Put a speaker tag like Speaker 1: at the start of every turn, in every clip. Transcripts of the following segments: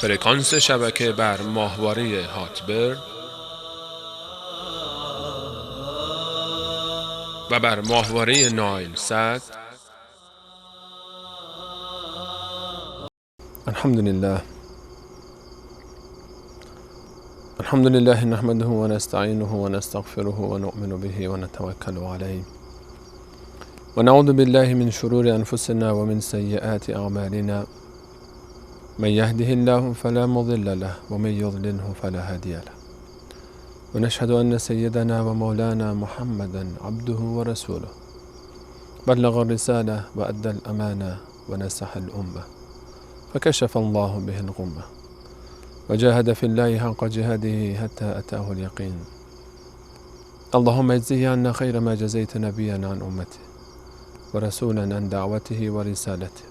Speaker 1: فرکانس شبکه بر ماهواره هاتبرد و بر ماهواره نایل سات. الحمد لله نحمده ونستعينه ونستغفره ونؤمن به ونتوكل عليه ونعوذ بالله من شرور أنفسنا ومن سيئات أعمالنا. من يهده الله فلا مضل له ومن يضلله فلا هادي له. ونشهد أن سيدنا ومولانا محمدا عبده ورسوله بلغ الرسالة وأدى الأمانة ونصح الأمة فكشف الله به الغمة وجاهد في الله حق جهاده حتى أتاه اليقين. اللهم اجزه عنا خير ما جزيت نبيا عن أمته ورسولا عن دعوته ورسالته.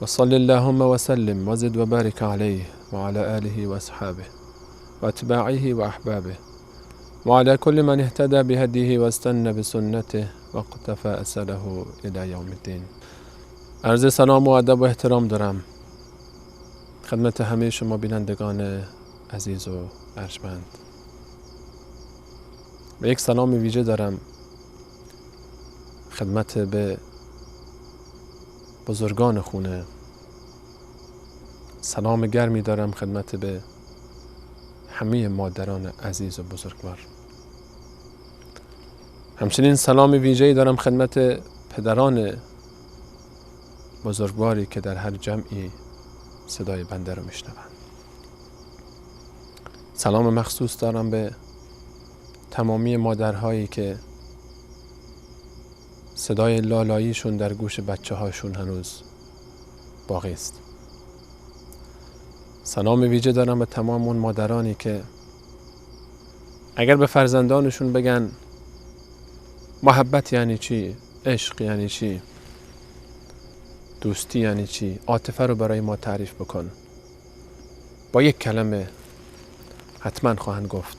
Speaker 1: وصل اللهم وسلم وزد وبارك عليه وعلى آله وأصحابه وأتباعه وأحبابه وعلى كل من اهتدى بهديه واستنى بسنته واقتفى أثره إلى يوم الدين. عرض سلام و ادب و احترام دارم خدمت همه شما بینندگان عزیز و ارجمند و یک سلام ویژه دارم خدمت به بزرگان خونه. سلام گرمی دارم خدمت به همه مادران عزیز و بزرگوار. همچنین سلام ویژه‌ای دارم خدمت پدران بزرگواری که در هر جمعی صدای بنده رو میشنوند. سلام مخصوص دارم به تمامی مادرهایی که صدای لالاییشون در گوش بچه هاشون هنوز باقی است. سلام ویژه دارم به تمام اون مادرانی که اگر به فرزندانشون بگن محبت یعنی چی، عشق یعنی چی، دوستی یعنی چی، عاطفه رو برای ما تعریف بکن، با یک کلمه حتما خواهند گفت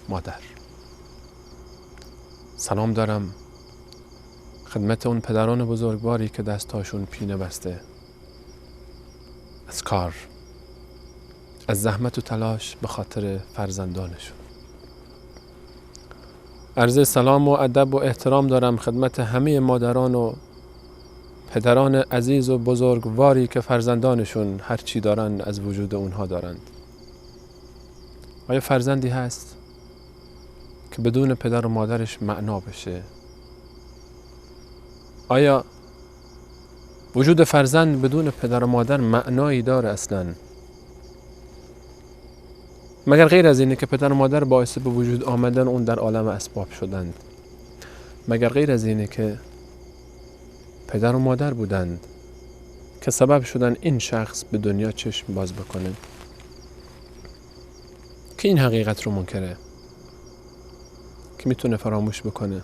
Speaker 1: مادر. سلام دارم خدمت اون پدران بزرگواری که دستاشون پینه بسته از کار، از زحمت و تلاش به خاطر فرزندانشون. عرض سلام و ادب و احترام دارم خدمت همه مادران و پدران عزیز و بزرگواری که فرزندانشون هر چی دارن از وجود اونها دارند. آیا فرزندی هست که بدون پدر و مادرش معنا بشه؟ آیا وجود فرزند بدون پدر و مادر معنایی داره اصلا؟ مگر غیر از اینه که پدر و مادر باعث به وجود آمدن اون در عالم اسباب شدند؟ مگر غیر از اینه که پدر و مادر بودند که سبب شدن این شخص به دنیا چشم باز بکنه؟ که این حقیقت رو منکره؟ که میتونه فراموش بکنه؟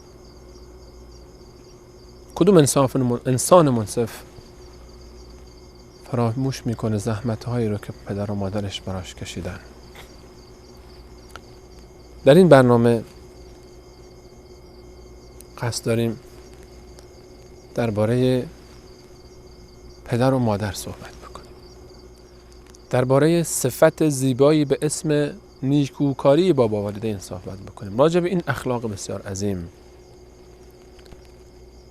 Speaker 1: کدوم انسان منصف فراموش میکنه زحمت‌هایی رو که پدر و مادرش براش کشیدن؟ در این برنامه قصد داریم درباره پدر و مادر صحبت بکنیم، درباره صفت زیبایی به اسم نیکوکاری بابا والدین صحبت بکنیم، راجع به این اخلاق بسیار عظیم،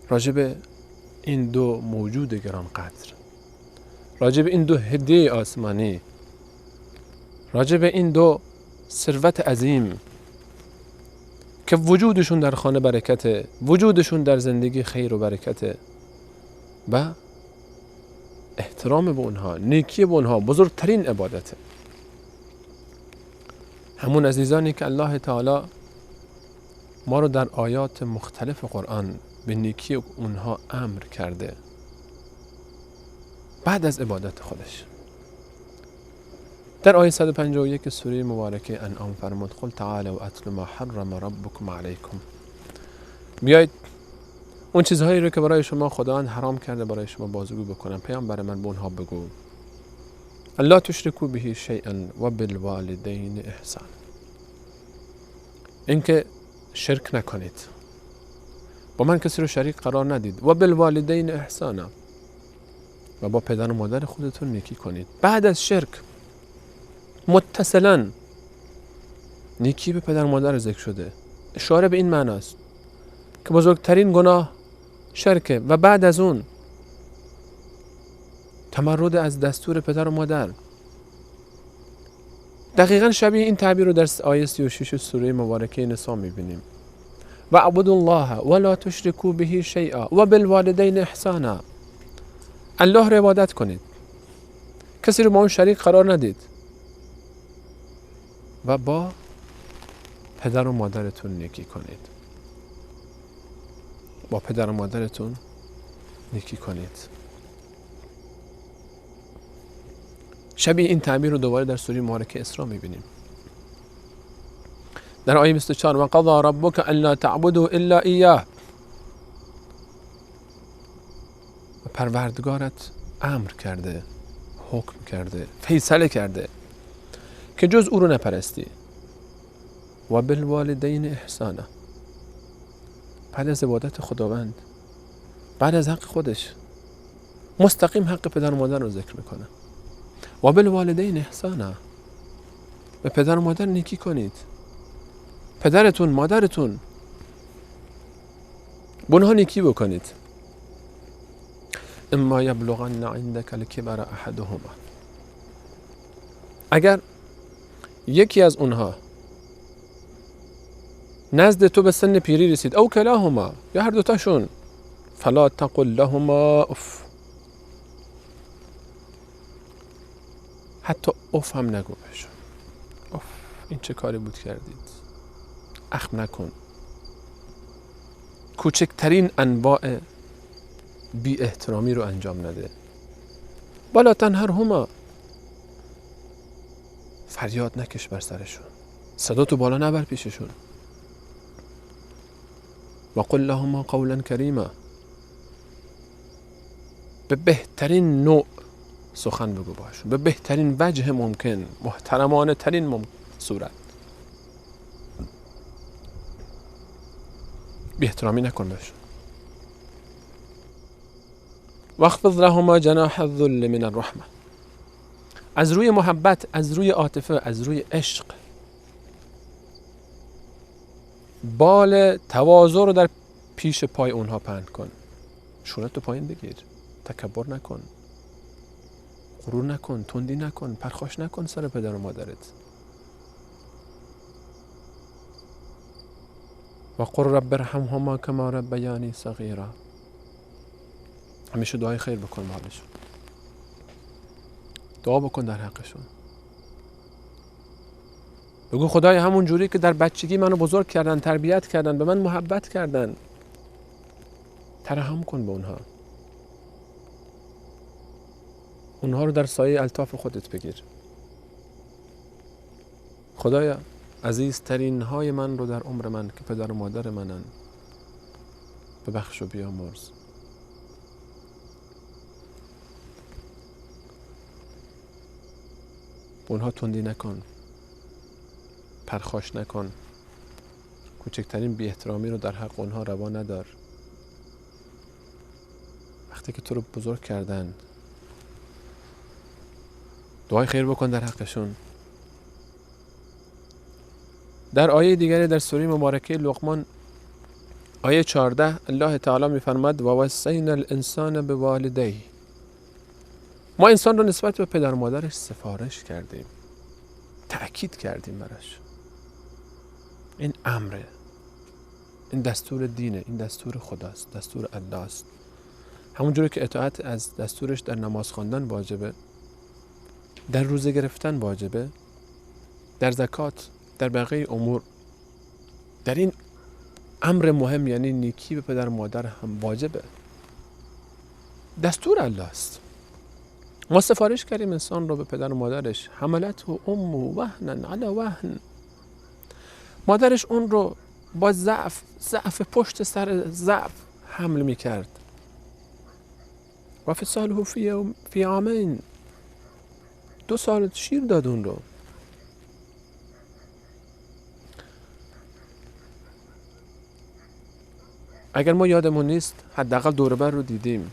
Speaker 1: راجع به این دو موجود گرانقدر، راجع به این دو هدیه آسمانی، راجع به این دو ثروت عظیم که وجودشون در خانه برکته، وجودشون در زندگی خیر و برکته و احترام به اونها، نیکی به اونها بزرگترین عبادته. همون عزیزانی که الله تعالی ما رو در آیات مختلف قرآن به نیکی اونها امر کرده بعد از عبادت خودش. در آیه 151 سوره مبارکه انعام فرمود قل تعالوا اتل ما حرم ربکم علیکم. بیایید اون چیزهایی رو که برای شما خداوند حرام کرده برای شما بازگو بکنم. پیامبر من به اونها بگو الا تشرکوا به شیئا و بالوالدین احسان. اینکه شرک نکنید، با من کسی رو شریک قرار ندید، و بالوالدین احسانا، و با پدر و مادر خودتون نیکی کنید. بعد از شرک متصلاً نیکی به پدر مادر ذکر شده. اشاره به این معناست که بزرگترین گناه شرکه و بعد از اون تمرد از دستور پدر و مادر. دقیقاً شبیه این تعبیر رو در آیه 36 سوره مبارکه نساء می‌بینیم. و اعبدوا الله ولا تشركوا به شیئا و بالوالدین احسانا. الله رو عبادت کنید، کسی رو با اون شریک قرار ندید و با پدر و مادرتون نیکی کنید. با پدر و مادرتون نیکی کنید. شبیه این تعبیر رو دوباره در سوره مبارکه اسراء می‌بینیم. در آیه 24 و قضى ربك الا تعبدوا الا اياه. پروردگارت امر کرده، حکم کرده، فیصله کرده که جز او رو نپرستی. و بالوالدین احسانا. بعد از عبادت خداوند، بعد از حق خودش، مستقیم حق پدر و مادر رو ذکر میکنه. و بالوالدین احسانا. به پدر و مادر نیکی کنید. پدرتون، مادرتون، به اونها نیکی بکنید. اما یبلغن عندك الكبر احدهما. اگر یکی از اونها نزد تو به سن پیری رسید، او کلاهما، یا هر دوتاشون، فلا تقل لهما اف. حتی اف هم نگو بهشون. اف، این چه کاری بود کردید؟ اخم نکن. کوچکترین انواع بی احترامی رو انجام نده. ولا تنهرهما. فریاد نکش بر سرشون. صدا تو بالا نبر پیششون. و قل لهما قولا کریما. به بهترین نوع سخن بگو باشون، به بهترین وجه ممکن، محترمانه ترین صورت. بی احترامی نکن بهشون. واخفض لهما جناح الذل من الرحمه. از روی محبت، از روی عاطفه، از روی عشق، بال تواضع رو در پیش پای اونها پهن کن. شونت رو پایین بگیر. تکبر نکن، غرور نکن، تندی نکن، پرخاش نکن سر پدر و مادرت. و قل رب ارحمهما کما ربیانی صغیرا. همیشه دعای خیر بکن به حالشون. دعا بکن در حقشون. بگو خدای همون جوری که در بچگی منو بزرگ کردن، تربیت کردن، به من محبت کردن، ترحم کن به اونها. اونها رو در سایه الطاف خودت بگیر. خدایا عزیزترین های من رو در عمر من که پدر و مادر منن ببخش و بیامرز. اونها تندی نکن، پرخاش نکن، کوچکترین بی احترامی رو در حق اونها روا ندار. وقتی که تو رو بزرگ کردن، دعای خیر بکن در حقشون. در آیه دیگری در سوره مبارکه لقمان آیه 14 الله تعالی می‌فرماد و وصینا الانسان بوالدیه. ما انسان رو نسبت به پدر و مادرش سفارش کردیم، تأکید کردیم براش. این امره، این دستور دینه، این دستور خداست، دستور الله است. همونجوری که اطاعت از دستورش در نماز خواندن واجبه، در روزه گرفتن واجبه، در زکات، در بقیه امور، در این امر مهم یعنی نیکی به پدر و مادر هم واجبه. دستور الله است. ما سفارش کردیم انسان رو به پدر و مادرش. حملته امه وهنا علی وهن. مادرش اون رو با ضعف پشت سر ضعف حمل میکرد. و فصاله فی عامین. 2 سال شیر داد اون رو. اگر ما یادمون نیست، حداقل دور و بر رو دیدیم.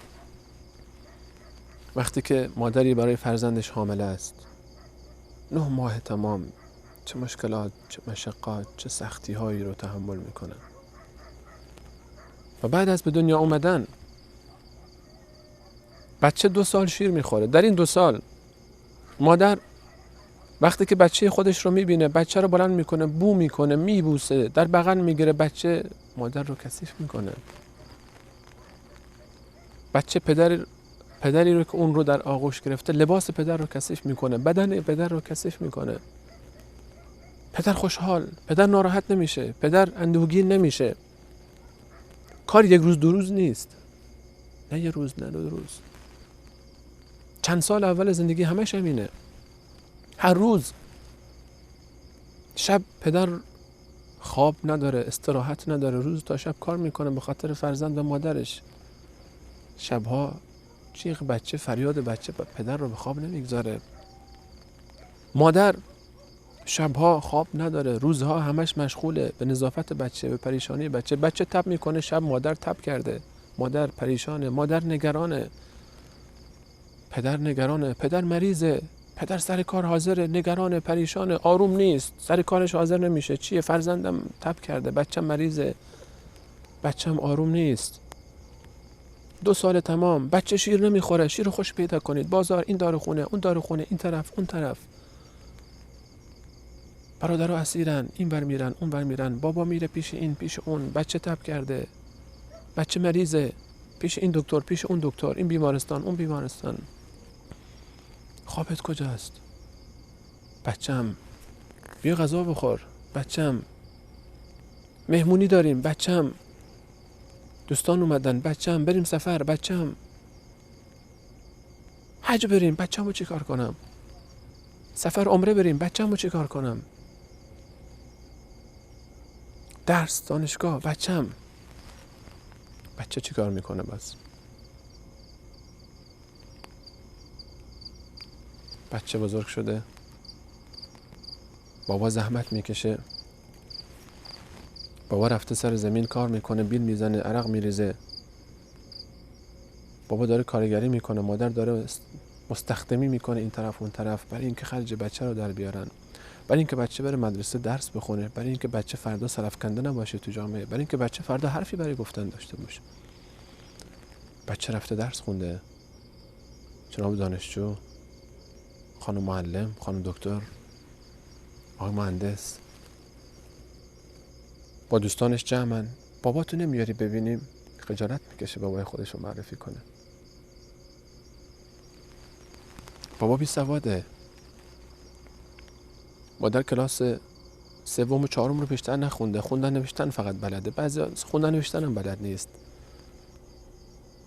Speaker 1: وقتی که مادری برای فرزندش حامله است، 9 ماه تمام چه مشکلات، چه مشقات، چه سختی هایی رو تحمل میکنه. و بعد از به دنیا اومدن بچه 2 سال شیر میخوره. در این 2 سال مادر وقتی که بچه خودش رو میبینه، بچه رو بلند میکنه، بو میکنه، میبوسه، در بغل میگیره، بچه مادر رو کثیف میکنه. بچه پدری رو که اون رو در آغوش گرفته لباس پدر رو کثیف میکنه، بدن پدر رو کثیف میکنه. پدر خوشحال، پدر ناراحت نمیشه، پدر اندوهگین نمیشه. کار 1 روز 2 روز نیست، نه 1 روز، نه 2 روز، چند سال اول زندگی همش همینه. هر روز شب پدر خواب نداره، استراحت نداره، روز تا شب کار میکنه به خاطر فرزند و مادرش. شبها جیغ بچه، فریاد بچه پدر رو به خواب نمیگذاره. مادر شبها خواب نداره، روزها همش مشغوله به نظافت بچه، به پریشانی بچه. بچه تب میکنه، شب مادر تب کرده، مادر پریشانه، مادر نگرانه، پدر نگرانه، پدر مریضه، پدر سر کار حاضره، نگرانه، پریشانه، آروم نیست، سر کارش حاضر نمیشه. چیه؟ فرزندم تب کرده، بچم مریضه، بچم آروم نیست. 2 سال تمام بچه شیر نمیخوره. شیر خوش پیدا کنید، بازار، این داروخونه، اون داروخونه، این طرف، اون طرف. برادرها اسیرن، این بر میرن، اون بر میرن، بابا میره پیش این، پیش اون، بچه تب کرده، بچه مریضه، پیش این دکتر، پیش اون دکتر، این بیمارستان، اون بیمارستان. خوابت کجاست؟ بچم بیا غذا بخور، بچم مهمونی داریم، بچم دوستان اومدن، بچم بریم سفر، بچم حج بریم، بچه‌مو چیکار کنم؟ سفر عمره بریم، بچه‌مو چیکار کنم؟ درس، دانشگاه، بچه چیکار میکنه؟ بس بچه بزرگ شده، بابا زحمت میکشه، بابا رفته سر زمین کار میکنه، بیل میزنه، عرق میریزه، بابا داره کارگری میکنه، مادر داره مستخدمی میکنه این طرف اون طرف، برای اینکه خرج بچه رو در بیارن، برای اینکه بچه بره مدرسه درس بخونه، برای اینکه بچه فردا سرفکنده نباشه تو جامعه، برای اینکه بچه فردا حرفی برای گفتن داشته باشه. بچه رفته درس خونده، جناب دانشجو، خانم معلم، خانم دکتر، آقای مهندس، با دوستانش جمعن. بابا تو نمیاری ببینیم؟ خجالت میکشه بابای خودش رو معرفی کنه. بابا بی سواده، مادر کلاس 3 و 4 رو بیشتر نخونده، خوندن نوشتن فقط بلده، بعضی خوندن نوشتن هم بلد نیست.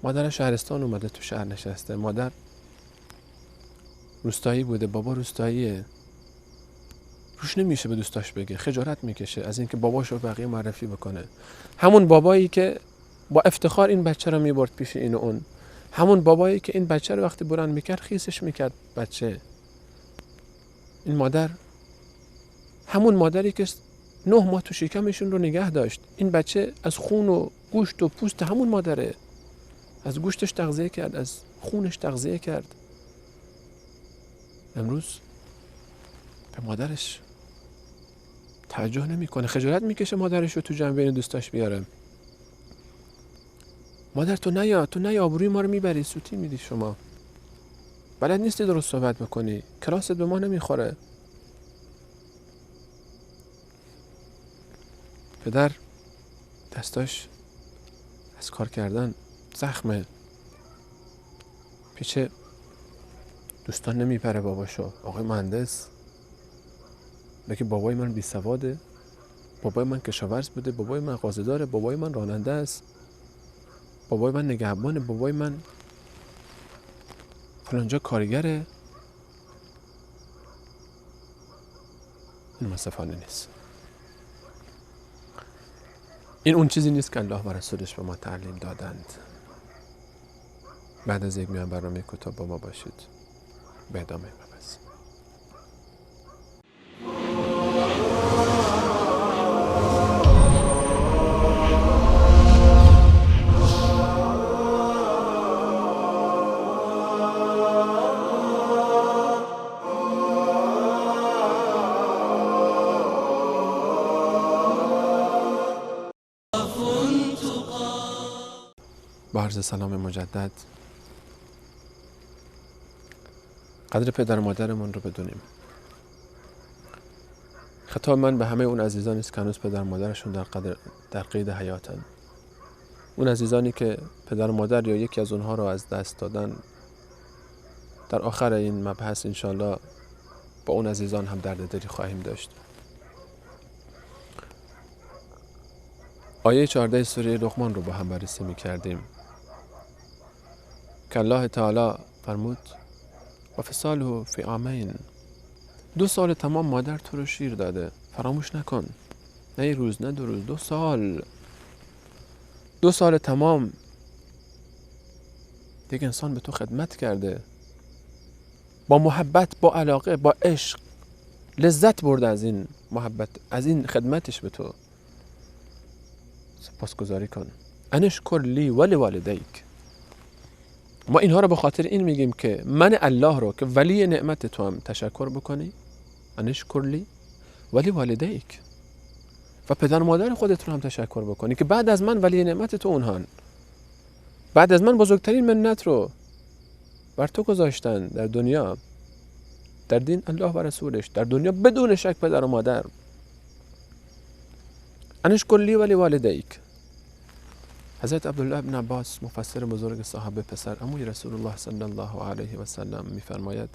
Speaker 1: مادر شهرستان اومده تو شهر نشسته، مادر روستایی بوده، بابا روستاییه، روش نمیشه به دوستاش بگه، خجالت میکشه از اینکه باباشو بقیه معرفی بکنه. همون بابایی که با افتخار این بچه رو میبرد پیش این و اون، همون بابایی که این بچه رو وقتی بلند میکرد خیسش میکرد بچه، این مادر، همون مادری که 9 ماه تو شکمشون رو نگه داشت. این بچه از خون و گوشت و پوست همون مادره، از گوشتش تغذیه کرد، از خونش تغذیه کرد. امروز به مادرش توجه نمیکنه، خجالت میکشه مادرش رو تو جمع بین دوستاش بیاره. مادر تو نیا آبروی ما رو میبری، سوتی میدی، شما بلد نیستی درست صحبت بکنی، کلاست به ما نمیخوره. پدر دستاش از کار کردن زخمه، پیچه دوستان نمیپره باباشو. آقای مهندس بگه بابای من بی سواده، بابای من کشاورز بوده، بابای من غازه‌داره، بابای من راننده است، بابای من نگهبانه، بابای من فلانجا کارگره. این منصفانه نیست. این اون چیزی نیست که الله و رسولش به ما تعلیم دادند. بعد از یک میان برنامه کوتاه با ما باشید، به ادامه بپذیم. با عرض سلام مجدد، قدر پدر و مادرمون رو بدونیم. خطاب من به همه اون عزیزانی است که هنوز پدر و مادرشون در قید حیاتن. اون عزیزانی که پدر و مادر یا یکی از اونها رو از دست دادن، در آخر این مبحث انشالله با اون عزیزان هم درد دلی خواهیم داشت. آیه 14 سوره لقمان رو با هم بررسی می کردیم که الله تعالی فرمود و فصاله فی عامین، 2 سال تمام مادر تو رو شیر داده، فراموش نکن. نه 1 روز، نه 2 روز، 2 سال. 2 سال تمام یک انسان به تو خدمت کرده، با محبت، با علاقه، با عشق، لذت برده از این محبت، از این خدمتش به تو. سپاسگزاری کن. انشکر لی ولی والدیک. ما اینها رو به خاطر این میگیم که من الله رو که ولی نعمت تو هم تشکر بکنی. انشکر لی ولی والدیک. و پدر و مادر خودت رو هم تشکر بکنی که بعد از من ولی نعمت تو اونهان، بعد از من بزرگترین منت رو بر تو گذاشتن در دنیا، در دین الله و رسولش، در دنیا بدون شک پدر و مادر. انشکر لی ولی والدیک. حضرت عبدالله ابن عباس مفسر بزرگ صحابه، پسر عموی رسول الله صلی الله علیه و سلم، میفرماید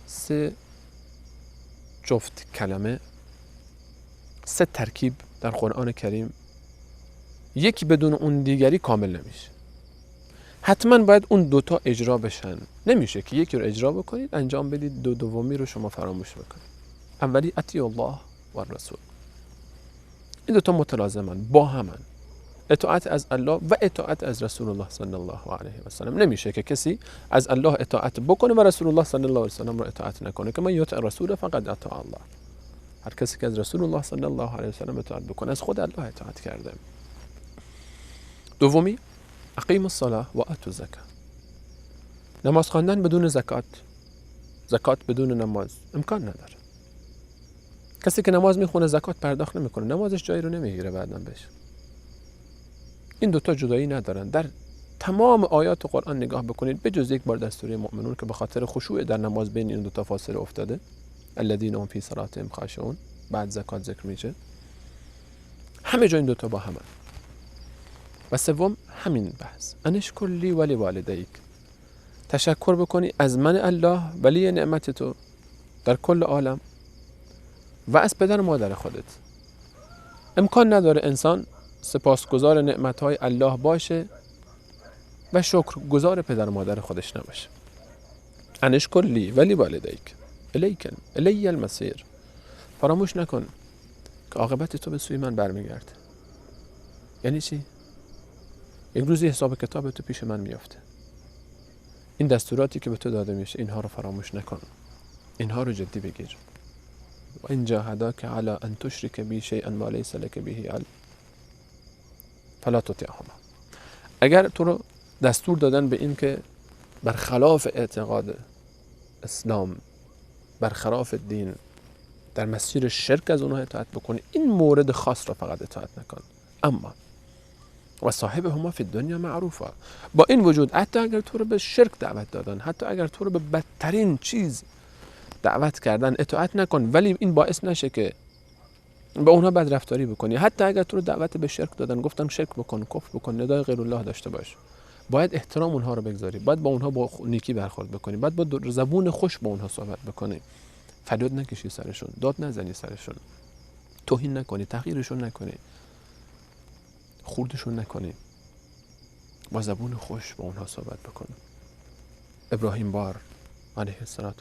Speaker 1: 3 جفت کلمه، 3 ترکیب در قرآن کریم، یکی بدون اون دیگری کامل نمیشه. حتما باید اون 2 تا اجرا بشن. نمیشه که یکی رو اجرا بکنید انجام بدید، دومی رو شما فراموش بکنید. اولی اطیع الله و رسول. این 2 تا متلازمن، با همن. اطاعت از الله و اطاعت از رسول الله صلی الله علیه و سلم. نمیشه که کسی از الله اطاعت بکنه و رسول الله صلی الله علیه و سلم رو اطاعت نکنه، که من یطع رسول فقط اطاع الله. هر کسی که از رسول الله صلی الله علیه و سلم اطاعت بکنه از خود الله اطاعت کرده. دومی اقیم الصلاه و اتو الزکات. نماز خواندن بدون زکات، زکات بدون نماز امکان نداره. کسی که نماز میخونه زکات پرداخت نمیکنه، نمازش جایی رو نمیگیره بعداً بهش. این 2 تا جدایی ندارن. در تمام آیات قرآن نگاه بکنید بجز یک بار در سوره مؤمنون که به خاطر خشوع در نماز بین این 2 تا فاصله افتاده، الذین هم فی صلاتهم خاشعون، بعد زکات ذکر میشه. همه جا این 2 تا با همن. و سوم همین بحث، انشکر لی ولی والدیک. تشکر بکنی از من الله ولی نعمت تو در کل عالم و از پدر و مادر خودت. امکان نداره انسان سپاسگزار نعمتهای الله باشه و شکرگزار پدر و مادر خودش نباشه. انشکر لی ولی والدیک الی المصیر. فراموش نکن که عاقبت تو به سوی من برمیگرده. یعنی چی؟ یک روزی حساب کتاب تو پیش من میافته. این دستوراتی که به تو داده میشه اینها رو فراموش نکن، اینها رو جدی بگیر. و ان جاهداک علی ان تشرک بی شیئا ما لیس لک به علم فلا تطعهما. اگر تو رو دستور دادن به این که برخلاف اعتقاد اسلام، برخلاف دین، در مسیر شرک از اونها اطاعت بکنی، این مورد خاص را فقط اطاعت نکن. اما و صاحبهما فی الدنیا معروفا. با این وجود حتی اگر تو رو به شرک دعوت دادن، حتی اگر تو رو به بدترین چیز دعوت کردن، اطاعت نکن. ولی این باعث نشه که به اونها بد رفتاری بکنی. حتی اگر تو رو دعوت به شرک دادن، گفتن شرک بکن، کفر بکن، ندای غیر الله داشته باش، باید احترام اونها رو بگذاری، باید با اونها با نیکی برخورد بکنی، باید با زبون خوش با اونها صحبت بکنی. فریاد نکشی سرشون، داد نزنی سرشون، توهین نکنی، تحقیرشون نکنی، خوردشون نکنی، با زبون خوش با اونها صحبت بکن. ابراهیم بار علیه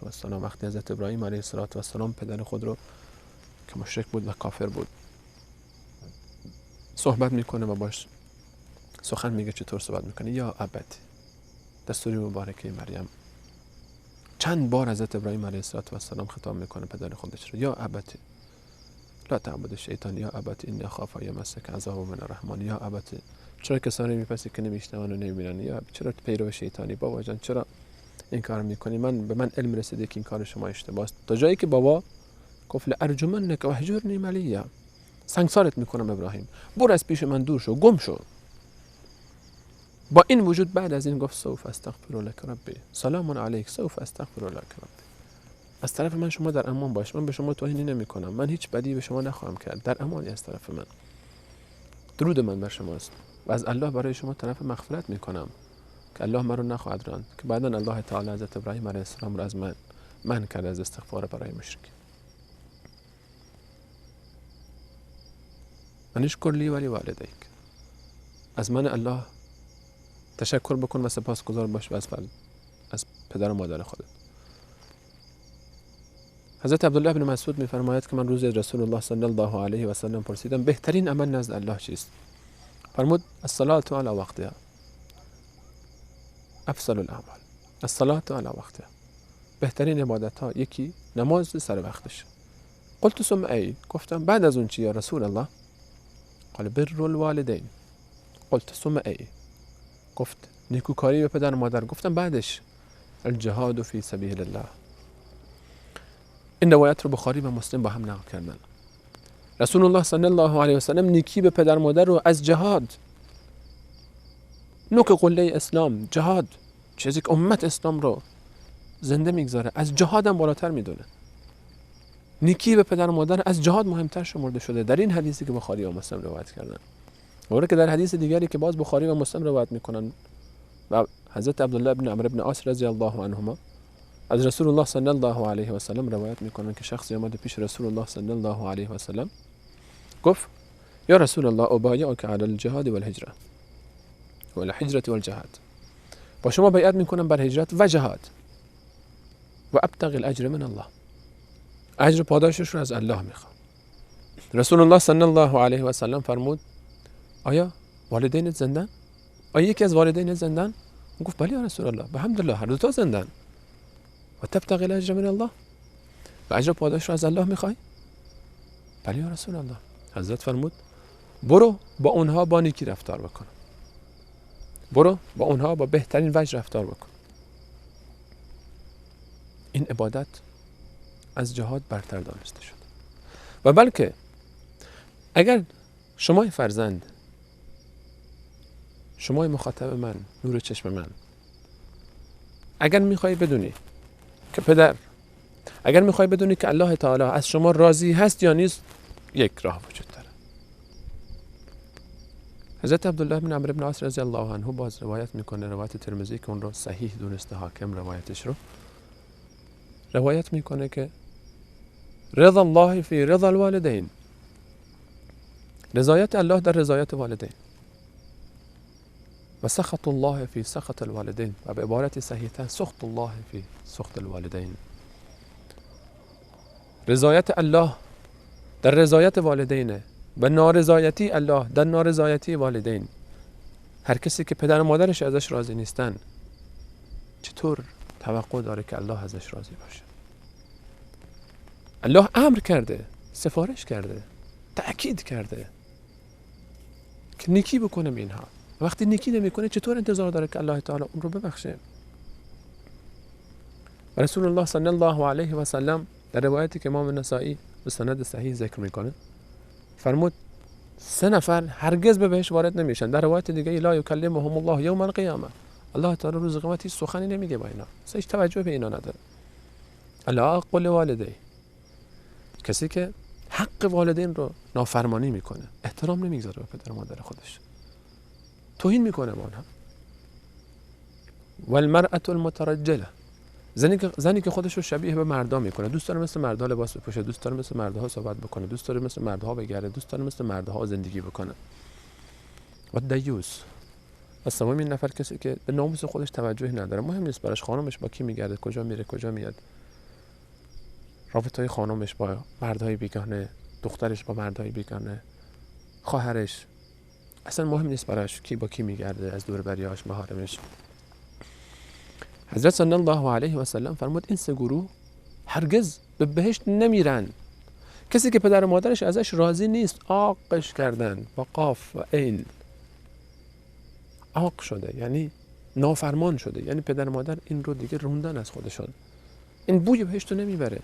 Speaker 1: السلام، وقتی حضرت ابراهیم علیه السلام پدر خود رو که مشرک بود و کافر بود صحبت میکنه و باش سخن میگه، چطور صحبت میکنه؟ یا ابت. در سوره مبارکه مریم چند بار حضرت ابراهیم علیه السلام خطاب میکنه پدر خودش رو، یا ابت لا تعبد الشیطان، یا ابت انی اخاف ان یمسک عذاب من الرحمن، یا ابت چرا کسانی میپسی که نمیشنون و نمیبینن، یا چرا پیرو شیطانی؟ بابا جان چرا این کار میکنی؟ به من علم رسیده که این کار شما اشتباهه. تا جایی که بابا گفت ارجمنک و اهجرنی ملیا، سنگسارت میکنم ابراهیم، برو از پیش من دور شو، گم شو. با این وجود بعد از این گفت سوف استغفر لک ربی، سلام علیک سوف استغفر لک ربی. از طرف من شما در امان باش، من به شما توهینی نمی کنم، من هیچ بدی به شما نخواهم کرد، در امانی از طرف من. درود من بر شماست و از الله برای شما طلب مغفرت می کنم که الله من رو نخواهد راند، که بعدا الله تعالی حضرت ابراهیم علیه السلام رو از من کرد از استغفار برای مشرک. من اشکر لی ولی والدیک، از من الله تشکر بکن و سپاسگزار باش و از پدر و مادر خودت. حضرت عبدالله بن مسعود میفرماید که من روزی از رسول الله صلی الله علیه و سلم پرسیدم بهترین عمل نزد الله چیست؟ فرمود الصلاة علی وقتها افضل الاعمال. الصلاة علی وقتها، بهترین عبادت ها یکی نماز سر وقتش. قلت ثم ای، گفتم بعد از اون چی یا رسول الله؟ قال بر الوالدین. قلت ثم ای، گفت نیکوکاری به پدر و مادر. گفتم بعدش الجهاد فی سبیل الله. این روایت رو بخاری و مسلم با هم نقل کردن. رسول الله صلی الله علیه و سلم نیکی به پدر و مادر رو از جهاد، نوک قله اسلام، جهاد، چیزی که امت اسلام رو زنده میگذاره، از جهاد هم بالاتر میدونه. نیکی به پدر و مادر از جهاد مهمتر شمرده شده در این حدیثی که بخاری و مسلم روایت کردن. و که در حدیث دیگری که باز بخاری و مسلم روایت میکنن و حضرت عبدالله بن عمرو بن عاص رضی الله عنهما از رسول الله صلی الله علیه و سلم روایت میکنن که شخصی آمد پیش رسول الله صلی الله علیه و سلم گفت یا رسول الله ابایعک علی الجهاد والهجره والهجره والجهاد، با شما بیعت میکنم بر هجرت و جهاد و ابتغی الاجر من الله، اجر پاداشش رو از الله میخوام. رسول الله صلی الله علیه و سلم فرمود آیا والدینت زندن؟ آیا یکی از والدینت زندن؟ گفت بله یا رسول الله، بحمدالله هر دو تا زندن. و تبتغی الاجر من الله، و اجر پاداش رو از الله میخوای؟ بله یا رسول الله. حضرت فرمود برو با اونها با نیکی رفتار بکن، برو با اونها با بهترین وجه رفتار بکن. این عبادت از جهاد برتر دانسته شد. و بلکه اگر شمای فرزند، شمای مخاطب من، نور چشم من، اگر میخوای بدونی که پدر، اگر میخوای بدونی که الله تعالی از شما راضی هست یا نیست، یک راه وجود داره. حضرت عبدالله بن عمرو بن عاص رضی الله عنه باز روایت میکنه، روایت ترمذی که اون رو صحیح دونسته حاکم روایتش رو روایت میکنه که رضا الله فی رضا الوالدین، رضایت الله در رضایت والدین، و سخط الله فی سخط الوالدین، و به عبارت صحیح‌تر سخط الله فی سخط الوالدین. رضایت الله در رضایت والدین و نارضایتی الله در نارضایتی والدین. هر کسی که پدر و مادرش ازش راضی نیستن چطور توقع داره که الله ازش راضی باشه؟ الله امر کرده، سفارش کرده، تأکید کرده که نیکی بکنم اینها. وقتی نیکی نمیکنه چطور انتظار داره که الله تعالی اون رو ببخشه؟ و رسول الله صلی الله علیه و سلم در روایتی که امام نسائی به سند صحیح ذکر میکنه فرمود 3 نفر هرگز به بهشت وارد نمیشن. در روایت دیگه لا یکلمهم الله یوم القیامه، الله تعالی روز قیامت سخنی نمیگه با اینا، هیچ توجه به اینا نداره. العاق لوالدی، کسی که حق والدین رو نافرمانی میکنه، احترام نمیگذاره به پدر و مادر خودش، توهین میکنه با اونها. والمرأة المترجله، زنی که خودش رو شبیه به مردا میکنه، دوست داره مثل مردا لباس بپوشه، دوست داره مثل مردها صحبت بکنه، دوست داره مثل مردها بگرده، دوست داره مثل مردها زندگی بکنه. و دیوس، و سومین نفر کسی که به ناموس خودش توجهی نداره، مهم نیست براش خانمش با کی میگرده، کجا میره، کجا میاد، رابطه‌های خانمش با مردهای بیگانه، دخترش با مردهای بیگانه، خواهرش، اصلا مهم نیست براش کی با کی میگرده، از دور بریاش، محارمش. حضرت صلی الله علیه و سلم فرمود این 3 گروه هرگز به بهشت نمیرن. کسی که پدر و مادرش ازش راضی نیست، عاقش کردن با قاف و عین، عاق شده یعنی نافرمان شده، یعنی پدر و مادر این رو دیگه روندن از خودشون، این بوی بهشت رو نمیبره.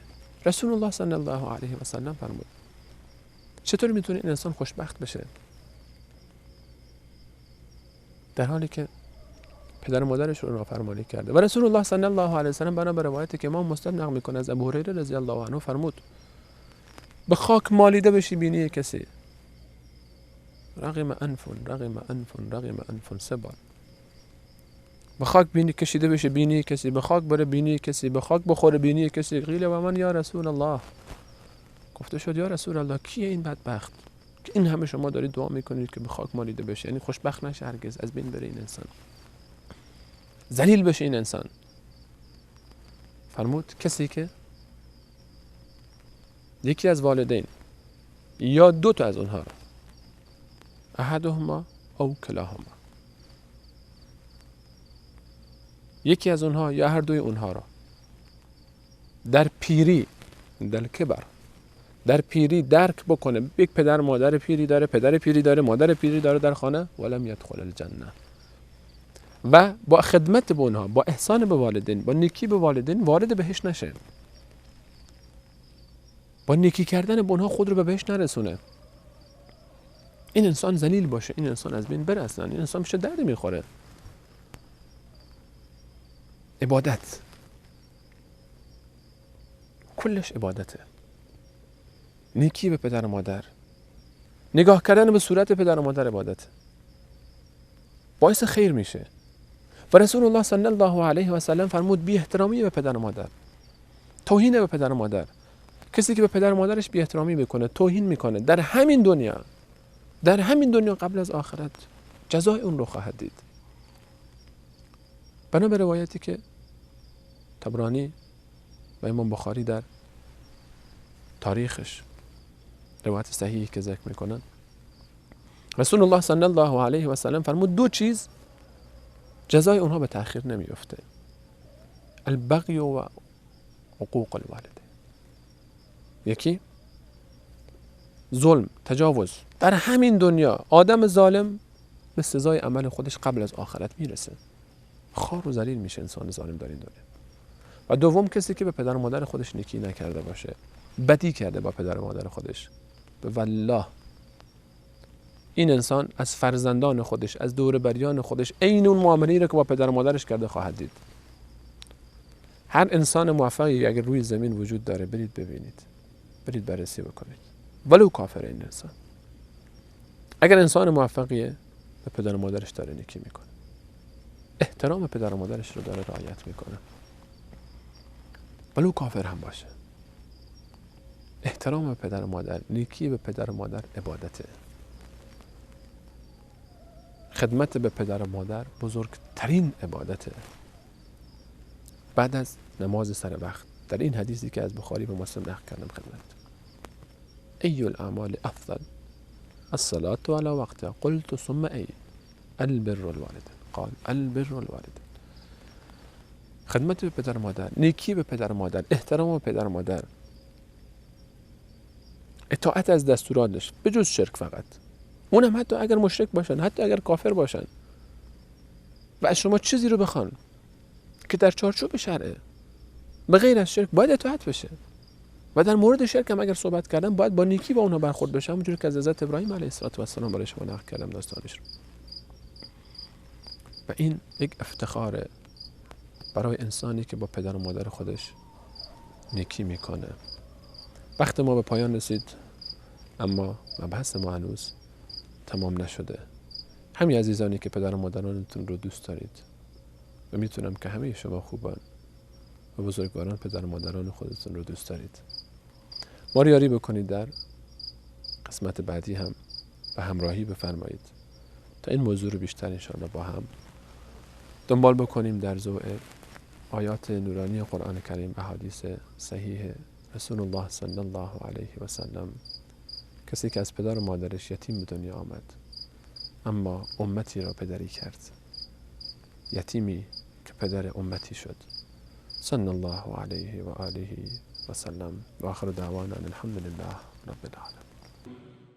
Speaker 1: رسول الله صلی الله علیه و سلم فرمود چطور میتونه این انسان خوشبخت بشه در حالی که پدر و مادرش رو نافرمانی کرده؟ و رسول الله صلی الله علیه و سلم بنا به روایتی که امام مسلم نقل میکنه از ابو هریره رضی الله عنه فرمود به خاک مالیده بشی بینی کسی، رغم انف 3 بار. به خاک بینی کشیده بشه بینی کسی، به خاک بره بینی کسی، به خاک بخوره بینی کسی. قیل و من یا رسول الله، گفته شد یا رسول الله کیه این بدبخت که این همه شما دارید دعا میکنید که به خاک مالیده بشه، یعنی خوشبخت نشه، هرگز از بین بره این انسان، ذلیل بشه این انسان؟ فرمود کسی که یکی از والدین یا 2 تا از اونها را، احدهما او کلاهما، یکی از اونها یا هر دوی اونها را در پیری، در کبر، در پیری درک بکنه. یک پدر مادر پیری داره، پدر پیری داره، مادر پیری داره در خانه، ولم یدخل الجنه، و با خدمت به اونها، با احسان به والدین، با نیکی به والدین وارد بهشت نشه، با نیکی کردن به اونها خود رو به بهشت نرسونه، این انسان ذلیل باشه، این انسان از بین بره، اصلا این انسان میشه درد میخوره. عبادت کلش عبادته. نیکی به پدر و مادر، نگاه کردن به صورت پدر و مادر عبادته، باعث خیر میشه. و رسول الله صلی الله علیه و سلم فرمود بی احترامی به پدر و مادر، توهین به پدر و مادر، کسی که به پدر و مادرش بی احترامی میکنه، توهین میکنه، در همین دنیا قبل از آخرت جزای اون رو خواهد دید. بنا به روایتی که طبرانی و امام بخاری در تاریخش روایت صحیحی که ذکر میکنن، رسول الله صلی الله علیه و سلم فرمود 2 چیز جزای اونها به تأخیر نمیفته: البغی و حقوق الوالدین. یکی ظلم، تجاوز. در همین دنیا آدم ظالم به سزای عمل خودش قبل از آخرت میرسه، خار و ذلیل میشه انسان ظالم در این دنیا. و دوم کسی که به پدر و مادر خودش نیکی نکرده باشه، بدی کرده با پدر و مادر خودش، به والله این انسان از فرزندان خودش، از دور بریان خودش عین اون معامله‌ای رو که با پدر و مادرش کرده خواهد دید. هر انسان موفقی اگر روی زمین وجود داره برید ببینید، برید بررسی بکنید، ولو کافر این انسان. اگر انسان موفقیه به پدر و مادرش داره نیکی میکنه، احترام پدر و مادرش رو داره رعایت میکنه، ولو کافر هم باشه. احترام به پدر و مادر، نیکی به پدر و مادر عبادته. خدمت به پدر و مادر بزرگترین عبادته بعد از نماز سر وقت. در این حدیثی که از بخاری و مسلم نقل کردم خدمت، ای الاعمال افضل؟ الصلاة على وقتها. قلت ثم ای؟ البر الوالدین. قال البر الوالدین. خدمت به پدر و مادر، نیکی به پدر و مادر، احترام به پدر و مادر، اطاعت از دستوراتش به جز شرک فقط، اونم حتی اگر مشرک باشن، حتی اگر کافر باشن، و از شما چیزی رو بخوان که در چارچوب شرعه، به غیر از شرک باید اطاعت بشه. و در مورد شرک هم اگر صحبت کردم باید با نیکی با اونها برخورد بشه، همونجوری که از حضرت ابراهیم علیه السلام برای شما نقل کردم داستانش رو. و این یک افتخاره برای انسانی که با پدر و مادر خودش نیکی میکنه. وقت ما به پایان رسید، اما مبحث ما هنوز تمام نشده. همین عزیزانی که پدر و مادرانتون رو دوست دارید، و میتونم که همه شما خوبان و بزرگواران پدر و مادران خودتون رو دوست دارید، ما رو یاری بکنید در قسمت بعدی هم به همراهی بفرمایید تا این موضوع رو بیشتر انشاءالله با هم دنبال بکنیم در ضوء آیات نورانی قرآن کریم و حدیث صحیح رسول الله صلی الله علیه و سلم. کسی که از پدر و مادرش یتیم به دنیا آمد اما امتی را پدری کرد، یتیمی که پدر امتی شد. صلی الله علیه و آله و سلم و آخر دعوانا الحمد لله رب العالمین.